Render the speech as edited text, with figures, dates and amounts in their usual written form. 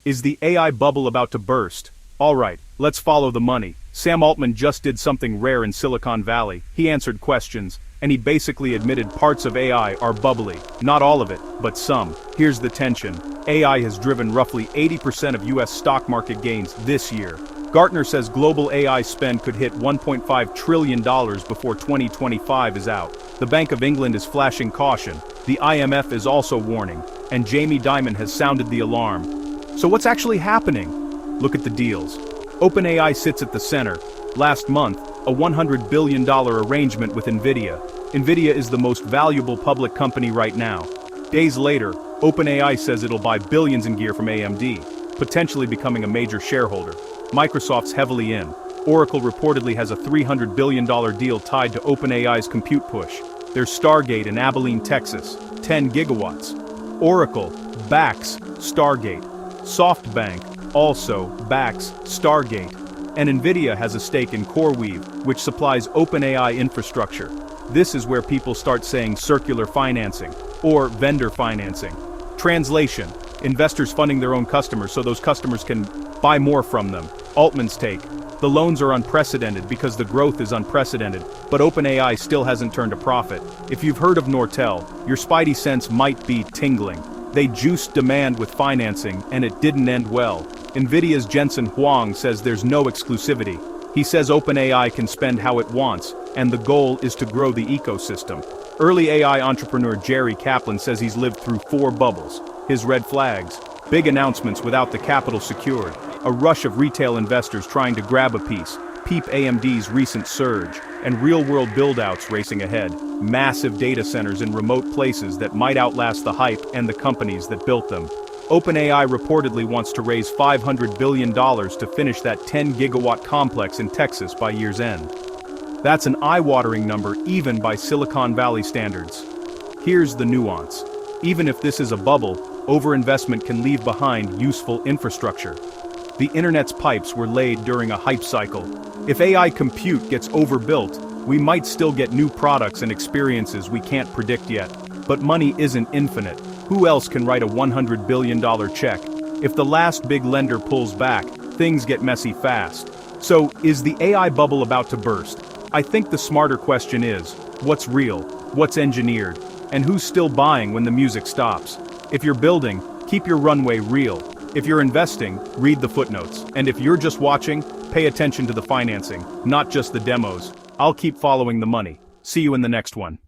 Is the AI bubble about to burst? Alright, let's follow the money. Sam Altman just did something rare in Silicon Valley. He answered questions, and he basically admitted parts of AI are bubbly. Not all of it, but some. Here's the tension. AI has driven roughly 80% of US stock market gains this year. Gartner says global AI spend could hit $1.5 trillion before 2025 is out. The Bank of England is flashing caution. The IMF is also warning, and Jamie Dimon has sounded the alarm. So what's actually happening? Look at the deals. OpenAI sits at the center. Last month, a $100 billion arrangement with Nvidia. Nvidia is the most valuable public company right now. Days later, OpenAI says it'll buy billions in gear from AMD, potentially becoming a major shareholder. Microsoft's heavily in. Oracle reportedly has a $300 billion deal tied to OpenAI's compute push. There's Stargate in Abilene, Texas, 10 gigawatts. Oracle backs Stargate. SoftBank also backs Stargate. And Nvidia has a stake in CoreWeave, which supplies OpenAI infrastructure. This is where people start saying circular financing, or vendor financing. Translation: investors funding their own customers so those customers can buy more from them. Altman's take: the loans are unprecedented because the growth is unprecedented, but OpenAI still hasn't turned a profit. If you've heard of Nortel, your spidey sense might be tingling. They juiced demand with financing, and it didn't end well. Nvidia's Jensen Huang says there's no exclusivity. He says OpenAI can spend how it wants, and the goal is to grow the ecosystem. Early AI entrepreneur Jerry Kaplan says he's lived through 4 bubbles. His red flags: big announcements without the capital secured, a rush of retail investors trying to grab a piece, peep AMD's recent surge, and real-world build-outs racing ahead, massive data centers in remote places that might outlast the hype and the companies that built them. OpenAI reportedly wants to raise $500 billion to finish that 10-gigawatt complex in Texas by year's end. That's an eye-watering number even by Silicon Valley standards. Here's the nuance. Even if this is a bubble, overinvestment can leave behind useful infrastructure. The internet's pipes were laid during a hype cycle. If AI compute gets overbuilt, we might still get new products and experiences we can't predict yet. But money isn't infinite. Who else can write a $100 billion check? If the last big lender pulls back, things get messy fast. So, is the AI bubble about to burst? I think the smarter question is, what's real, what's engineered, and who's still buying when the music stops? If you're building, keep your runway real. If you're investing, read the footnotes. And if you're just watching, pay attention to the financing, not just the demos. I'll keep following the money. See you in the next one.